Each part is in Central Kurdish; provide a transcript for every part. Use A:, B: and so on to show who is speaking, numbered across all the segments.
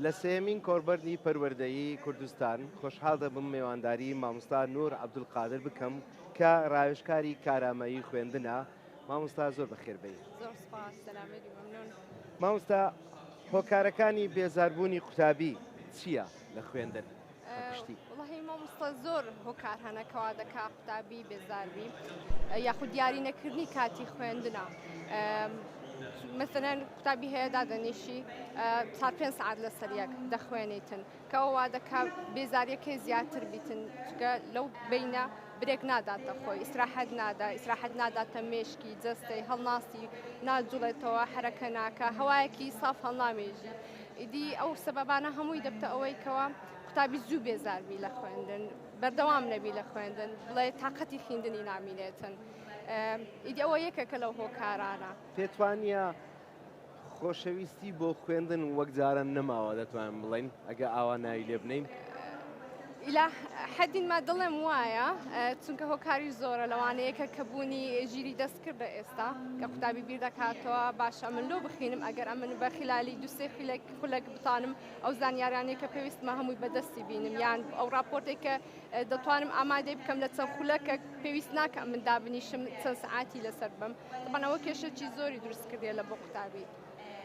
A: لە سێمین کۆربەری پەروەردەیی کوردستان خۆشحاڵ دەبم میێوانداری مامۆستا نور عەبدولقادر بکەم کە ڕاوێژکاری کارامەیی خوێندنە. مامۆستا زۆر بەخێربەی.
B: زۆر سپاس سەلامەتی مەمنون.
A: مامۆستا هۆکارەکانی بێزاربوونی قوتابی چییە لە خوێندن؟
B: وڵی مامۆستا زۆر هۆکار هەنەکەوا دەکا قوتابی بێزاربی یاخود دیاری نەکردنی کاتی خوێندنە. مثلەن قوتابی هەیە دادەنیشی 4 سعات لەسەر یەک دەخوێنیتن کەەوە دەکا بێزاریەکەی زیاتر بیتن چکە لەو بینە برێک ناداتە خۆی ئیسراحەت ناداتە مێشکی جەستەی هەڵناسی ناجوڵێتەوە حرەکە ناکە هەوایەکی ساف هەڵنامێژی ئیدی ئەو سەبەبانە هەمووی دەبتە ئەوەی کەوە قوتابی زوو بێزاربی لە خوێندن بەردەوام نەبی لە خوێندن بڵێ تااقەتی خوێندنی نامینێتن. ئیدی ئەوە یەکێکە لەو هۆکارانە
A: پێتوانە خۆشەویستی بۆ خوێندن وەک جاران نەماوە دەتوانین بڵین ئەگە ئاوا ناوی لێ بنین.
B: ئیلا حەدین ما دڵێم وایە چونکە هۆکاری زۆرە لەوانەیەکە کەبوونی ژیری دەستکردە ئێستا کە قوتابی بیر دەکاتەوە باشە من لۆ بخینم ئەگەر ئەمن بە خلالی دوسێ خولەک بتانم ئەو زانیارانەیە کە پێویستمە هەمووی بەدەستی بینم یان ئەو راپۆرتێک کە دەتوانم ئامادەی بکەم لە چەند خولەکە پێویست ناکە من دابنیشم چەند سعاتی لەسەر بم بەنەوە کێشەی زۆری دروست کردێ لە بۆ قوتابی.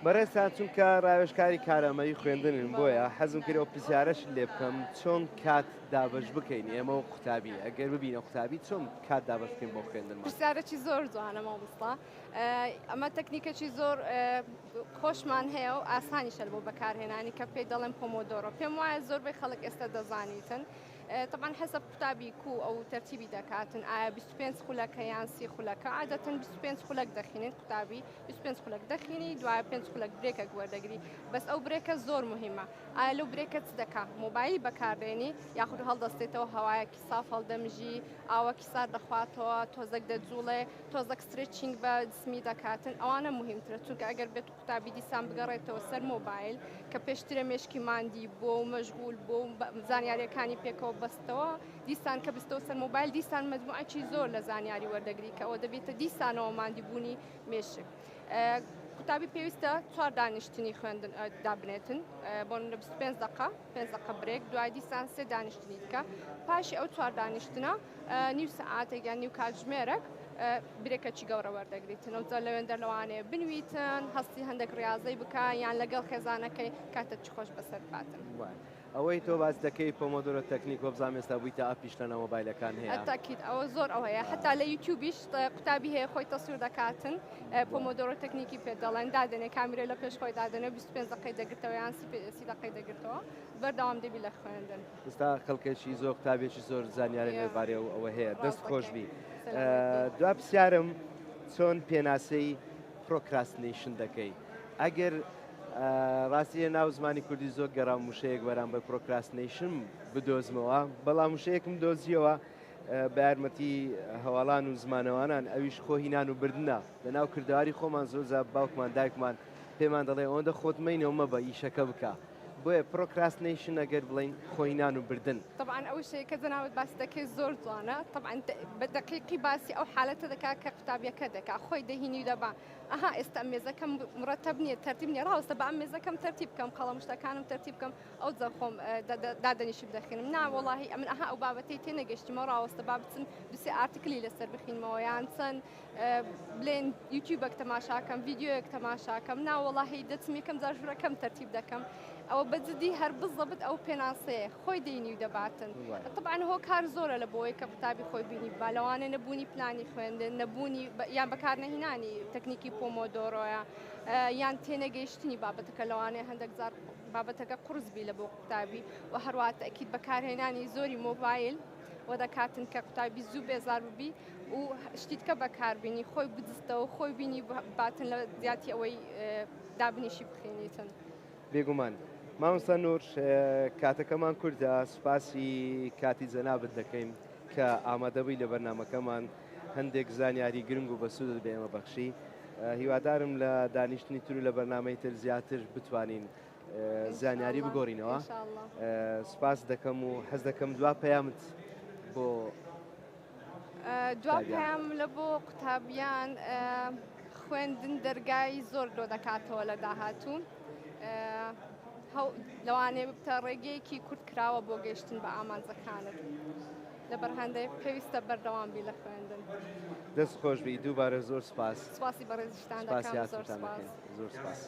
A: بەڕێستان چونکە ڕاوێژکاری کارامەیی خوێندنن بۆیە حەزم کردەوە پرسیارەش لێ بکەم چۆن کات دابش بکەین ئێمە و قوتابی ئەگەر ببینە قوتابی چۆن کات دابش بکەین بۆ خوێندن.
B: پرسیارەی زۆر جوانە مامۆستا ئەمە تەکنیکێکی زۆر خۆشمان هەیە و ئاسانیشە بۆ بەکارهێنانی کە پێی دەڵێن پۆمۆدۆرۆ پێم وایە زۆربەی خەڵک ئێستا دەزانیتن. طبعا حسب قوتابی کو ئەو تەرتیبی دەکاتن ئایا 25 خولەکە یان 30 خولەکە عادەتەن 25 خولەک دەخینین قوتابی 25 خولەک دەخینی دوای 5 خولەک برێکێک وەردەگری بەس ئەو برێکە زۆر مهمە ئایا لەو برێکە چ دەکا مۆبایلی بەکاربێنی یاخود هەڵدەستێتەوە هەوایەکی ساف هەڵدەمژی ئاوەکی سار دەخواتەوە تۆزێک دەجوڵێ تۆزێک سترێچینگ بە جسمی دەکاتن ئەوانە مهمترە چونکە ئەگەر بێت قوتابی دیسان بگەڕێتەوە سەر مۆبایل کە پێشترە مێشکی ماندی بۆ و مەشغول بۆ زانیاریەکانی پێکەوە بەستەوە دیسان کە بستەوە سەر مۆبایل دیسان مەجموعەکی زۆر لە زانیاری وەردەگری کە ئەوە دەبێتە دیسانەوە ماندیبوونی مێشک. قوتابی پێویستە 4 دانیشتنی خوێندن دابنێتن بۆ 25 دقه 5 دقه برێک دوای دیسان 3 دانیشتنی دیکە پاشی ئەو 4 دانیشتنە نیو سعاتێک یان نیو کاتژمێرەك برێکەکی گەورە وەردەگریتن و جا لەوێندە لەوانەیە بنویتن هەستی هەندێک ڕاضەی بکە یان لەگەڵ خێزانەکەی کاتە چ خۆش بەسەر باتن.
A: ئەوەی تۆ باز دەکەی پۆمۆدۆرۆ تەکنیک وە بزانام ئێستا بوویتە ئاپیش لە مۆبایلەکان هەیە
B: تاکید ئەوە زۆر ئەو هەیە حتا لە یوتیوبیش قوتابی هەیە خۆی تەسویر دەکاتن پۆمۆدۆرۆ تەکنیکی پێ دەڵێن دادنێ کامیرە لە پێش خۆی دادنێ 25 دقەی دەگرتەوە یان 30 دقەی دەگرتەوە بەردەوام دەبی لە خوێندن.
A: ئێستا خەڵکێکی زۆر قوتابێکی زۆر زانیاری لەبارەی ئەوە هەیە دەست خۆشبی. دوا پرسیارم چۆن پێناسەی پرۆکراستینیشن دەکەی ئەگەر ڕاستیە ناو زمانی کوردی زۆر گەڕام وشەیەک بەرام بە پرۆکراستینیشن بدۆزمەوە بەڵام وشەیەکم دۆزیەوە بە یارمەتی هەواڵان و زمانەوانان ئەویش خۆهینان و بردنە لە ناو کردواری خۆمان زۆرجار باوکمان دایکمان پێمان دەڵێ ئەوەندە خۆتمەینەوە مەبە ئیشەکە بکە بۆیە پرۆکراستینیشن ئەگەر بڵین خۆهینان و بردن.
B: طبعا ئەو شەیە کە جەناوت باسی دەکەی زۆر جوانە طبعا بە دەقیقی باسی ئەو حالەتە دەکات کە قوتابیەکە دەکا خۆی دەهینی دەبا ئەها ئێستا مێزەکەم مرەتەب نییە تەرتیب نیە ڕاوستە بە ئەم مێزەکەم تەرتیب بکەم قەڵەمشتەکانم تەرتیب بکەم ئەو جە خۆم دادەنیشی بدەخێنم نا وەڵاهی ئەمن ئەها ئەو بابەتەی تێنەگەشتیمە ڕاوستە با بچن دوسێ ئارتیکلی لەسەر بخینمەوە یان چەند بڵێن یوتیوبەک تەماشاکەم ڤیددیۆیەک تەماشاکەم نا وەڵاهی دەچم یەکەم جار ژوورەکەم تەرتیب دەکەم ئەوە بەجددی هەر بزەبت ئەو پێناسەیە خۆی دەینی و دەباتن طبعا هۆکار زۆرە لە بۆی کە قوتابی خۆی بینی با لەوانە نەبوونی پلانی خوێندن نەبوونی یان بەکارنەهینانی تەکنیکی پۆمۆدۆرۆیە یان تێنەگەیشتنی بابەتەکە لەوانەیە هەندێک جار بابەتەکە قورسبی لە بۆ قوتابی و هەروات تەکید بەکارهێنانی زۆری مۆبایل و دەکاتن کە قوتابی زوو بێزار ببی و شتیتکە بەکاربیینی خۆی بجستەوە خۆی بینی باتن لە زیاتی ئەوەی دابنیشی بخێنیتن.
A: بێگومان مامۆستا نور کاتەکەمان کوردە سوپاسی کاتی جەنابەت دەکەین کە ئامادەبووی لە بەرنامەکەمان هەندێک زانیاری گرنگ و بەسوود بە ئێمە بەخشی هیوادارم لە دانیشتنی تر و لە بەرنامەی تر زیاتر بتوانین زانیاری بگۆڕینەوە سوپاس دەکەم و حەز دەکەم دوا پەیامت بۆ
B: دوا پەیام لە بۆ قوتابیان خوێندن دەرگای زۆر دۆ دەکاتەوە لە داهاتوو لەوانەیە بتە ڕێگەیەکی کورت کراوە بۆ گەیشتن بە ئامانجەکانت لەبەر هەندێک پێویستە بەردەوامبی لە خوێندن.
A: دەست خۆشبی دووبارە زۆر سپاس.
B: سپاسی بە ڕێزیشتان
A: سپاسی
B: دەکەم. زۆر
A: هاتووتان
B: سپاس.
A: دەکەین. زۆر سپاس.